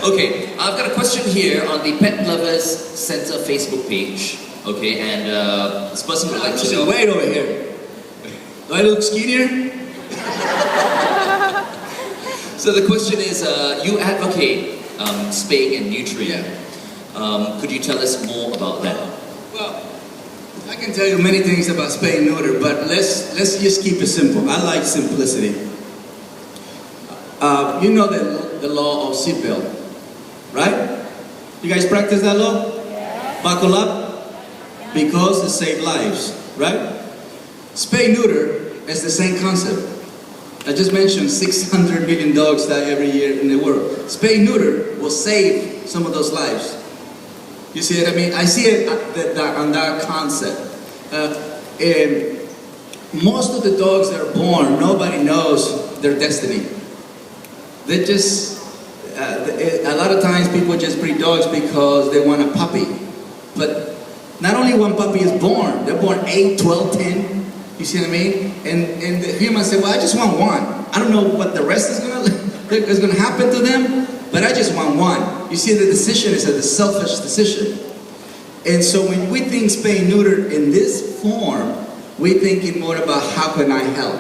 Okay, I've got a question here on the Pet Lovers Center Facebook page. Okay, and this person would like to know. Wait over here. Do I look skinnier? So the question is, you advocate spaying and neutering. Yeah. Could you tell us more about that? Well, I can tell you many things about spay and neuter, but let's just keep it simple. I like simplicity. You know the law of seatbelt, right? You guys practice that law? Yeah. Buckle up, because it saves lives, right? Spay neuter is the same concept. I just mentioned 600 million dogs die every year in the world. Spay neuter will save some of those lives. You see what I mean? I see it on that concept. Most of the dogs that are born, nobody knows their destiny. They just, a lot of times people just breed dogs because they want a puppy. But not only one puppy is born, they're born 8, 12, 10. You see what I mean? And the humans say, well, I just want one. I don't know what the rest is gonna happen to them, but I just want one. You see, the decision is a selfish decision. And so when we think spay and neuter in this form, we're thinking more about how can I help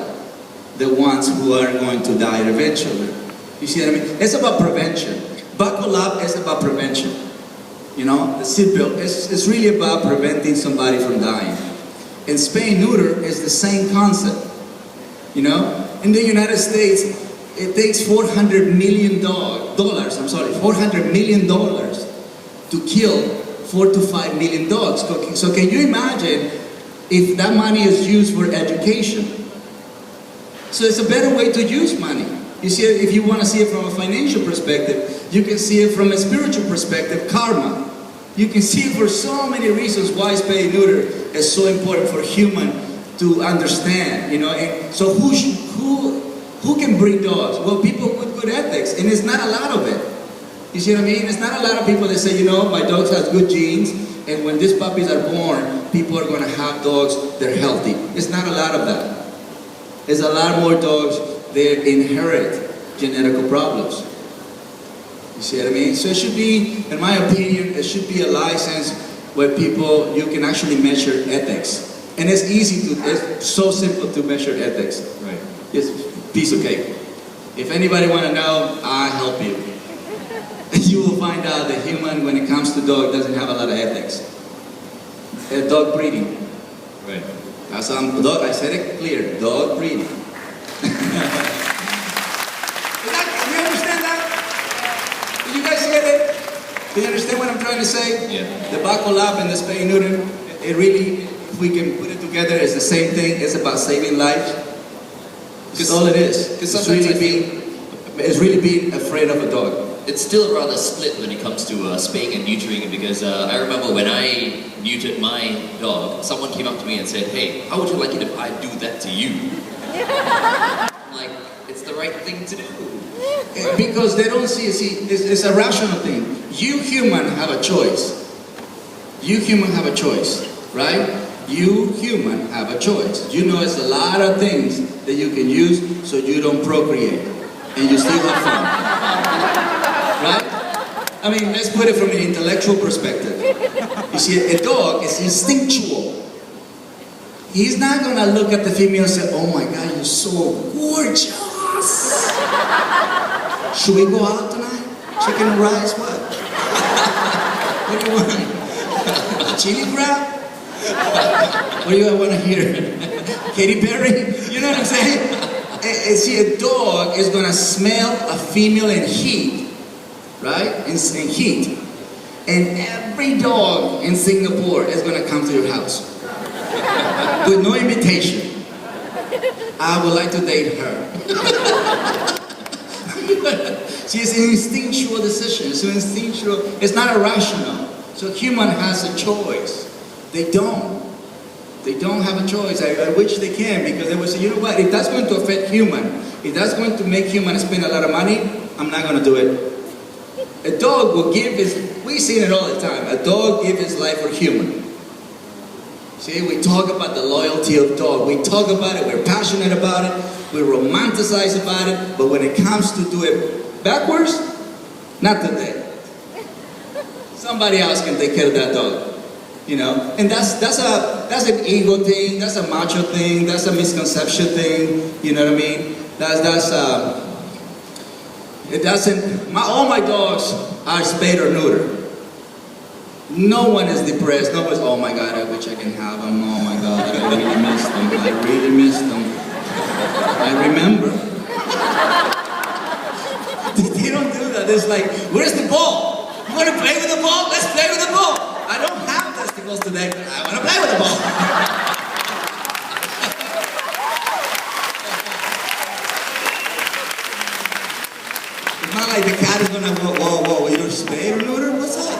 the ones who are going to die eventually. You see what I mean? It's about prevention. Buckle up is about prevention. You know, the seatbelt is really about preventing somebody from dying. And spay and neuter is the same concept. You know, in the United States, it takes $400 million to kill 4 to 5 million dogs. So can you imagine if that money is used for education? So it's a better way to use money. You see, if you want to see it from a financial perspective, you can see it from a spiritual perspective, karma. You can see it for so many reasons why spay and neuter is so important for human to understand, you know. And so who can breed dogs? Well, people with good ethics, and it's not a lot of it. You see what I mean? It's not a lot of people that say, you know, my dog has good genes, and when these puppies are born, people are going to have dogs that are healthy. It's not a lot of that. There's a lot more dogs that inherit genetic problems. You see what I mean? So it should be, in my opinion, it should be a license where you can actually measure ethics. And it's it's so simple to measure ethics. Right. Just a piece of cake. If anybody want to know, I'll help you. You will find out that human, when it comes to dog, doesn't have a lot of ethics. Dog breeding. Right. That's dog. I said it clear. Dog breeding. Do you understand that? Do you guys get it? Do you understand what I'm trying to say? Yeah. The buckle up and the spay and neuter, it really, if we can put it together, it's the same thing. It's about saving lives. That's all it is. It's really being afraid of a dog. It's still rather split when it comes to spaying and neutering, because I remember when I neutered my dog, someone came up to me and said, hey, how would you like it if I do that to you? Like, it's the right thing to do. Right? Because they don't see, it's a rational thing. You human have a choice. You human have a choice, right? You human have a choice. You know, it's a lot of things that you can use so you don't procreate and you still have fun. Right? I mean, let's put it from an intellectual perspective. You see, a dog is instinctual. He's not gonna look at the female and say, oh my God, you're so gorgeous. Should we go out tonight? Chicken and rice, what? What do you want? A chili crab? What do you want to hear? Katy Perry? You know what I'm saying? See, a dog is gonna smell a female in heat, right? In heat. And every dog in Singapore is gonna come to your house with no invitation. I would like to date her. See, it's an instinctual decision. It's instinctual. It's not irrational. So human has a choice. They don't. They don't have a choice. I wish they can, because they would say, you know what, if that's going to affect human, if that's going to make human spend a lot of money, I'm not going to do it. A dog will give we've seen it all the time, a dog give his life for human. See, we talk about the loyalty of dog. We talk about it, we're passionate about it, we romanticize about it, but when it comes to do it backwards, not today. Somebody else can take care of that dog. You know, and that's an ego thing, that's a macho thing, that's a misconception thing. You know what I mean? It doesn't. All my dogs are spayed or neutered. No one is depressed. No one's, oh my God, I wish I can have them. Oh my God, I really miss them. I really miss them. I remember. They don't do that. It's like, where's the ball? You want to play with the ball? Let's play with the ball. I don't have testicles today, but I want to play with the ball. It's not like the cat is gonna go, whoa, you're spayed or neuter? What's up?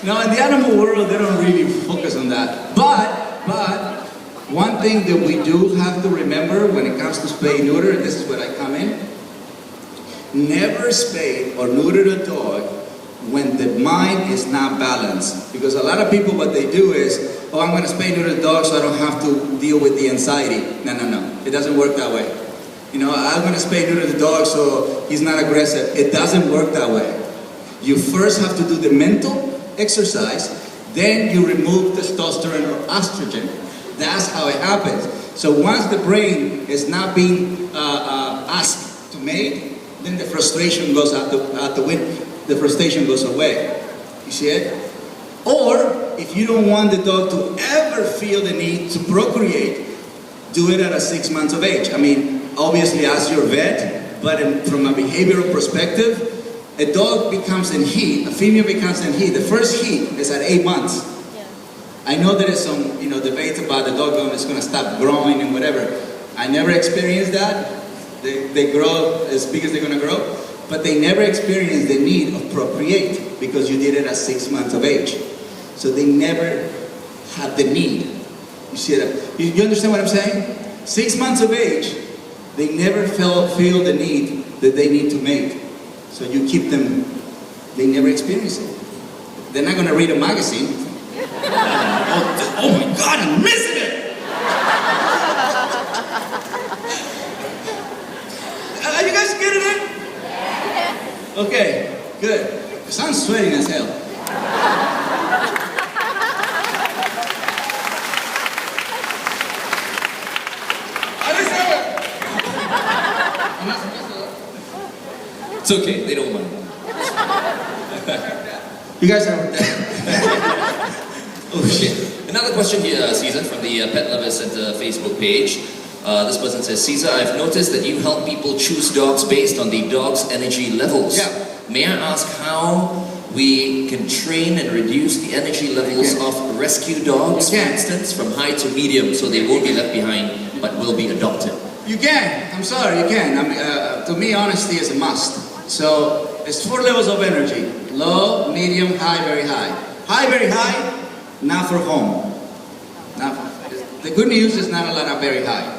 Now, in the animal world, they don't really focus on that. But one thing that we do have to remember when it comes to spay neuter, and this is where I come in, never spay or neuter a dog when the mind is not balanced. Because a lot of people, what they do is, oh, I'm going to spay neuter the dog so I don't have to deal with the anxiety. No. It doesn't work that way. You know, I'm going to spay neuter the dog so he's not aggressive. It doesn't work that way. You first have to do the mental exercise, then you remove testosterone or estrogen. That's how it happens. So once the brain is not being asked to mate, then the frustration goes out the window. The frustration goes away. You see it? Or, if you don't want the dog to ever feel the need to procreate, do it at 6 months of age. I mean, obviously ask your vet, but from a behavioral perspective, a dog becomes in heat, a female becomes in heat. The first heat is at 8 months. Yeah. I know there is some, debates about the dog is going to stop growing and whatever. I never experienced that. They grow as big as they're going to grow, but they never experience the need of procreate because you did it at 6 months of age. So they never have the need. You see that? You understand what I'm saying? 6 months of age, they never feel the need that they need to mate. So you keep them, they never experience it. They're not going to read a magazine. Oh my God, I'm missing it! Are you guys getting it? Okay, good. Because I'm sweating as hell. It's okay, they don't mind. You guys are... Oh shit. Another question here, Cesar, from the Pet Lovers Center Facebook page. This person says, Cesar, I've noticed that you help people choose dogs based on the dog's energy levels. Yeah. May I ask how we can train and reduce the energy levels of rescue dogs, for instance, from high to medium, so they won't be left behind, but will be adopted? You can. I'm sorry, you can. To me, honesty is a must. So, it's 4 levels of energy. Low, medium, high, very high. High, very high, not for home. The good news is not a lot of very high.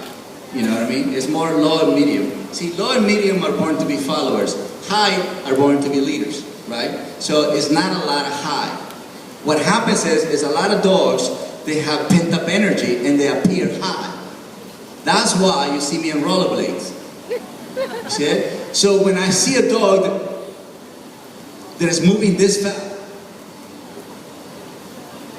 You know what I mean? It's more low and medium. See, low and medium are born to be followers. High are born to be leaders, right? So it's not a lot of high. What happens is a lot of dogs, they have pent up energy and they appear high. That's why you see me on rollerblades. You see it? So when I see a dog that is moving this fast,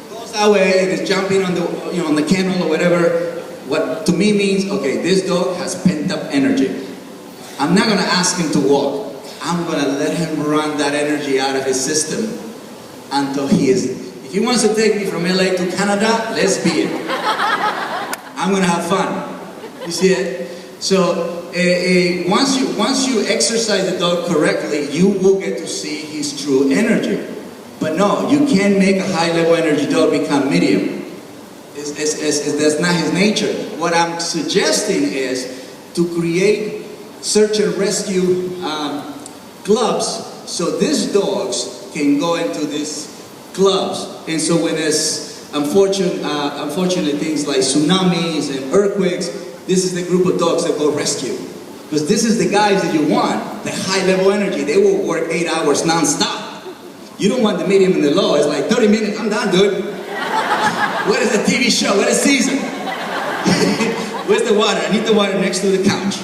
goes that way and is jumping on the on the kennel or whatever, what to me means, okay, this dog has pent up energy. I'm not gonna ask him to walk. I'm gonna let him run that energy out of his system until he is. If he wants to take me from LA to Canada, let's be it. I'm gonna have fun. You see it? So once you exercise the dog correctly, you will get to see his true energy. But no, you can't make a high level energy dog become medium. That's not his nature. What I'm suggesting is to create search and rescue clubs so these dogs can go into these clubs. And so when there's unfortunate things like tsunamis and earthquakes, this is the group of dogs that go rescue. Because this is the guys that you want, the high level energy. They will work 8 hours non-stop. You don't want the medium and the low. It's like 30 minutes, I'm done, dude. What is the TV show? What is Cesar? Where's the water? I need the water next to the couch.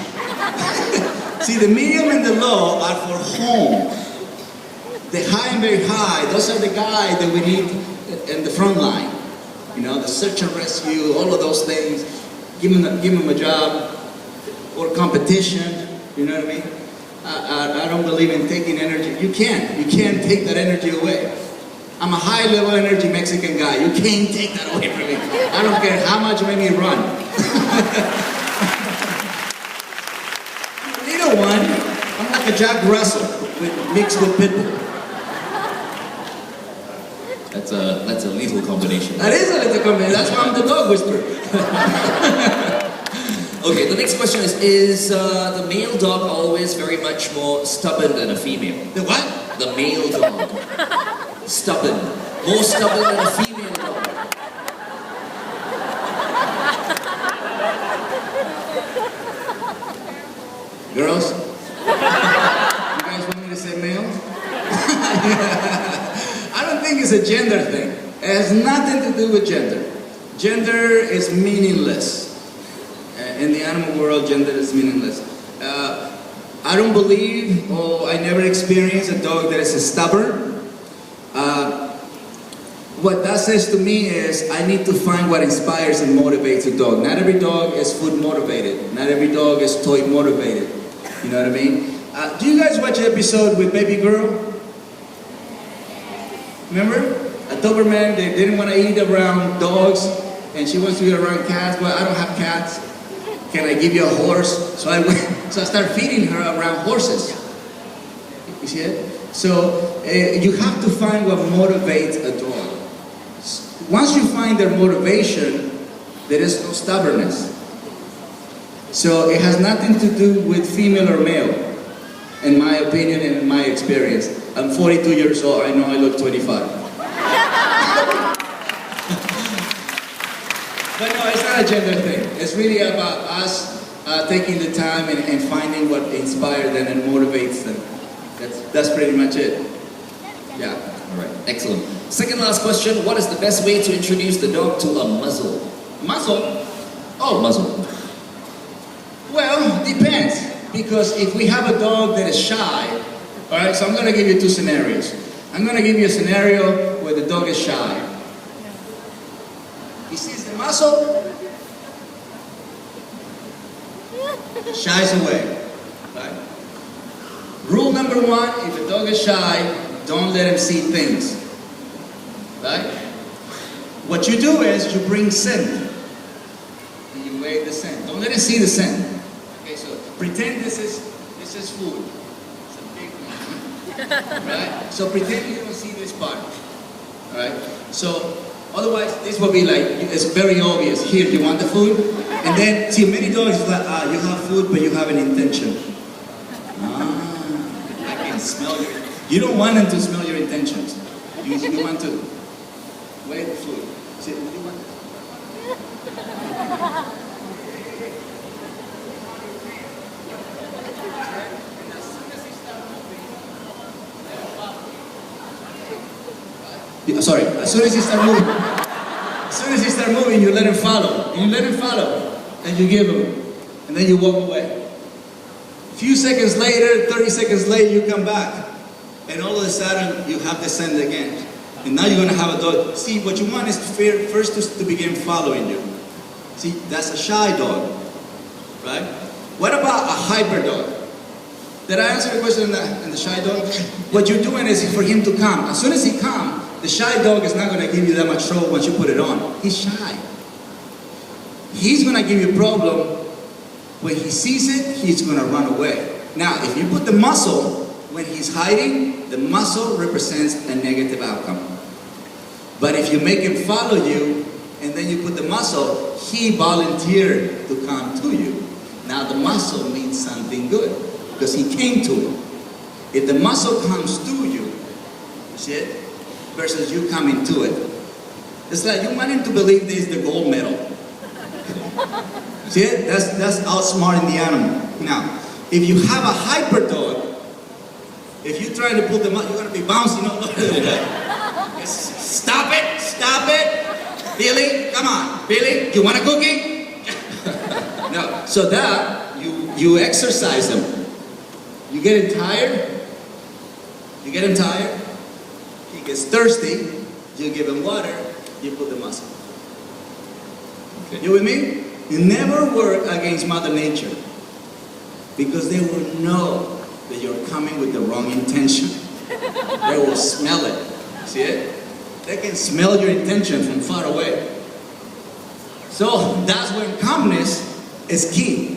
See, the medium and the low are for home. The high and very high, those are the guys that we need in the front line. You know, the search and rescue, all of those things. Give them a job or competition. You know what I mean? I don't believe in taking energy. You can't take that energy away. I'm a high level energy Mexican guy. You can't take that away from me. I don't care how much you make me run. Little one, I'm like a Jack Russell mixed with Pitbull. That's a lethal combination. That is a lethal combination. That's why I'm the dog whisperer. Okay, the next question is the male dog always very much more stubborn than a female? The what? The male dog. Stubborn. More stubborn than a female dog. Girls? You guys want me to say male? I don't think it's a gender thing. It has nothing to do with gender. Gender is meaningless. In the animal world, gender is meaningless. I don't believe, or I never experienced a dog that is stubborn. What that says to me is I need to find what inspires and motivates a dog. Not every dog is food motivated. Not every dog is toy motivated. You know what I mean? Do you guys watch the episode with Baby Girl? Remember? A Doberman, they didn't want to eat around dogs, and she wants to eat around cats. Well, I don't have cats. Can I give you a horse? So I started feeding her around horses. You see it? So you have to find what motivates a dog. Once you find their motivation, there is no stubbornness. So it has nothing to do with female or male, in my opinion and in my experience. I'm 42 years old. I know I look 25. But no, it's not a gender thing. It's really about us taking the time and finding what inspires them and motivates them. That's pretty much it. Yeah. All right. Excellent. Second last question. What is the best way to introduce the dog to a muzzle? Muzzle? Oh, muzzle. Well, depends. Because if we have a dog that is shy, all right, so I'm going to give you two scenarios. I'm going to give you a scenario where the dog is shy. He sees the muzzle, shies away. Right? Rule number one, if the dog is shy, don't let him see things. Right? What you do is you bring scent. And you wave the scent. Don't let him see the scent. Okay, so pretend this is food. It's a big one. Right? So pretend you don't see this part. Alright? So otherwise, this will be like, it's very obvious. Here, you want the food? And then, see, many dogs is like, you have food, but you have an intention. I can smell your... You don't want them to smell your intentions. You want to... Wait the food. See, you want... Sorry, as soon as you start moving, you let him follow. And you let him follow. And you give him. And then you walk away. A few seconds later, 30 seconds later, you come back. And all of a sudden, you have the scent again. And now you're going to have a dog. See, what you want is first to begin following you. See, that's a shy dog. Right? What about a hyper dog? Did I answer the question on the shy dog? What you're doing is for him to come. As soon as he comes, the shy dog is not going to give you that much trouble once you put it on. He's shy. He's going to give you a problem. When he sees it, he's going to run away. Now, if you put the muzzle, when he's hiding, the muzzle represents a negative outcome. But if you make him follow you, and then you put the muzzle, he volunteered to come to you. Now the muzzle means something good, because he came to it. If the muzzle comes to you, see it? Versus you coming to it. It's like you want him to believe this is the gold medal. See it? That's outsmarting the animal. Now, if you have a hyper dog, if you try to pull them up, you're going to be bouncing all over the place. Stop it! Stop it! Billy, come on. Billy, you want a cookie? No. So that, you exercise them. You get him tired. You get him tired. He gets thirsty. You give him water. You put the muzzle. Okay. You with me? You never work against Mother Nature. Because they will know that you're coming with the wrong intention. They will smell it. See it? They can smell your intention from far away. So that's when calmness is key.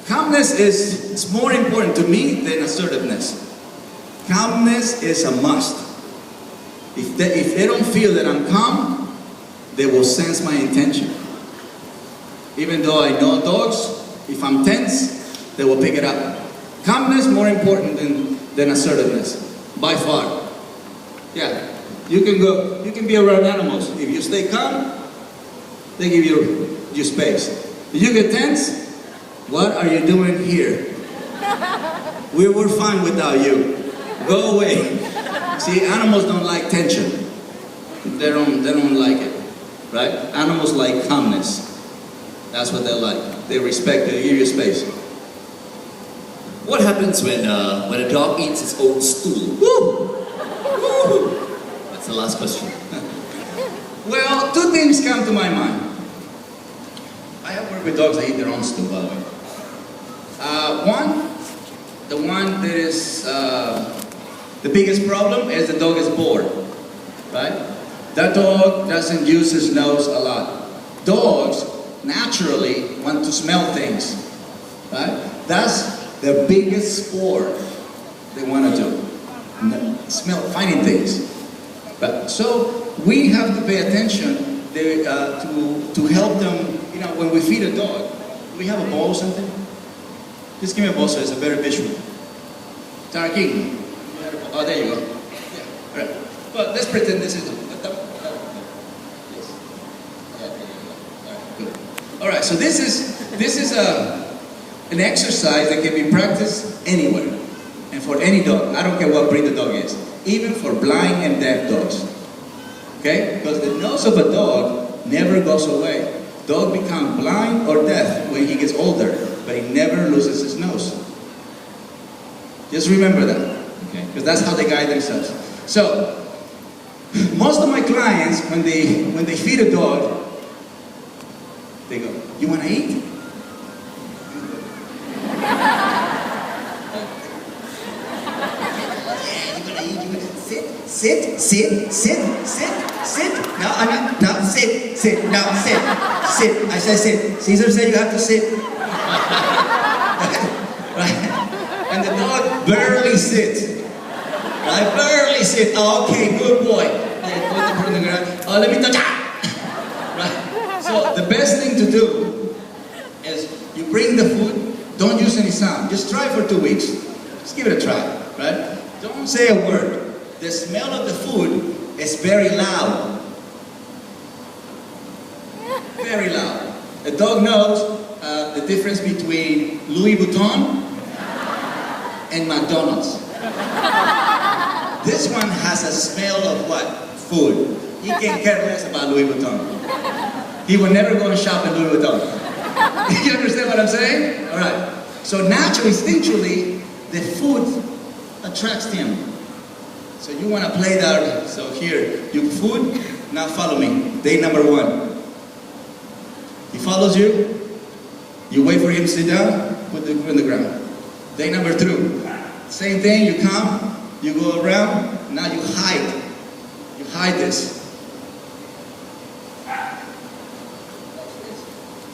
Calmness is more important to me than assertiveness. Calmness is a must. If they don't feel that I'm calm, they will sense my intention. Even though I know dogs, if I'm tense, they will pick it up. Calmness more important than assertiveness, by far. Yeah, you can be around animals. If you stay calm, they give you space. If you get tense, what are you doing here? We were fine without you. Go away. See, animals don't like tension. They don't like it, right? Animals like calmness. That's what they like. They respect it. They give you space. What happens when a dog eats its own stool? Woo! Woo! That's the last question. Well, two things come to my mind. I have worked with dogs that eat their own stool, by the way. The one that is the biggest problem is the dog is bored, right? That dog doesn't use his nose a lot. Dogs naturally want to smell things, right? That's the biggest sport they want to do. Smell, finding things. But, so we have to pay attention to help them. You know, when we feed a dog, we have a bowl or something. Just give me a bowl so it's a better visual. Tarkin. Oh, there you go. Yeah. All right. Well, let's pretend this is All right, so this is an exercise that can be practiced anywhere and for any dog. I don't care what breed the dog is, even for blind and deaf dogs. Okay? Because the nose of a dog never goes away. Dog becomes blind or deaf when he gets older, but he never loses his nose. Just remember that, okay? Because that's how they guide themselves. So, most of my clients, when they feed a dog, they go, "You want to eat?" Sit. No, sit. No, sit. I said sit. Cesar said you have to sit. Right? And the dog barely sits. Right? Barely sit. Oh, okay, good boy. Oh, let me touch. Right? So the best thing to do is you bring the food. Don't use any sound. Just try for 2 weeks. Just give it a try. Right? Don't say a word. The smell of the food is very loud. Very loud. A dog knows the difference between Louis Vuitton and McDonald's. This one has a smell of what? Food. He can't care less about Louis Vuitton. He will never go and shop at Louis Vuitton. You understand what I'm saying? All right. So naturally, instinctually, the food attracts him. So you want to play that. So here, you food, now follow me. Day number 1. He follows you. You wait for him to sit down, put the food on the ground. Day number 2. Same thing, you come, you go around, now you hide. You hide this.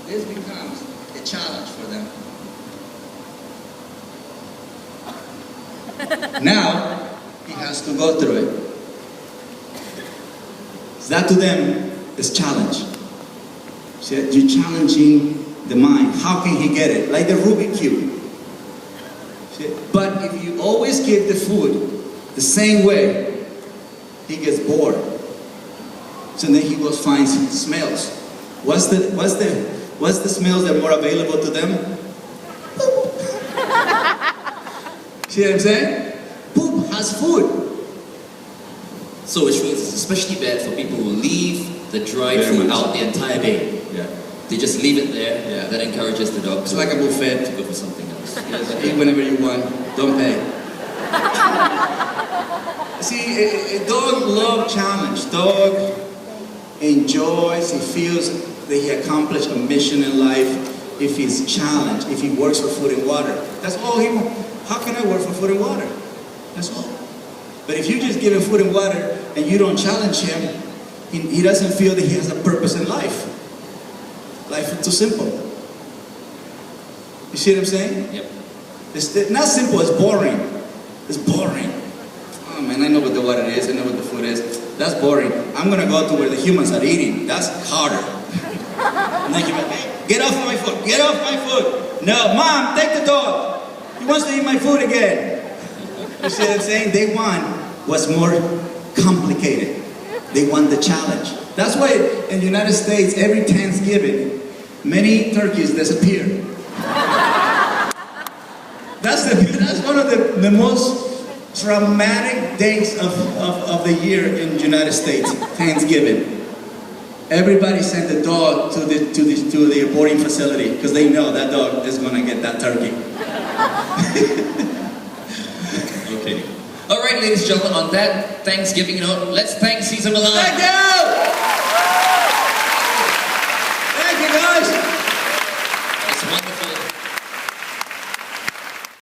This becomes a challenge for them. Now, he has to go through it. So that to them is challenge. See, you're challenging the mind. How can he get it? Like the Rubik's Cube. See? But if you always give the food the same way, he gets bored. So then he goes finds smells. What's the smells that are more available to them? Poop. See what I'm saying? Poop has food. So which means it's especially bad for people who leave the dry food out the entire day. Yeah. They just leave it there. Yeah. That encourages the dog It's to like a buffet. go for something else. Eat whenever you want. Don't pay. See, a dog loves challenge. Dog enjoys, he feels that he accomplished a mission in life if he's challenged, if he works for food and water. That's all he wants. How can I work for food and water? That's all. But if you just give him food and water and you don't challenge him, he doesn't feel that he has a purpose in life. Life is too simple. You see what I'm saying? Yep. It's not simple, it's boring. It's boring. Oh man, I know what the water is, I know what the food is. That's boring. I'm gonna go to where the humans are eating. That's harder. And then you're like, hey, get off my food, get off my food. No, Mom, take the dog. He wants to eat my food again. You see what I'm saying? They want what's more complicated. They want the challenge. That's why in the United States, every Thanksgiving, many turkeys disappear. That's one of the most traumatic days of the year in the United States, Thanksgiving. Everybody sent the dog to the aborting facility because they know that dog is going to get that turkey. Okay. All right, ladies and gentlemen, on that Thanksgiving note, let's thank Cesar Millan. Thank you!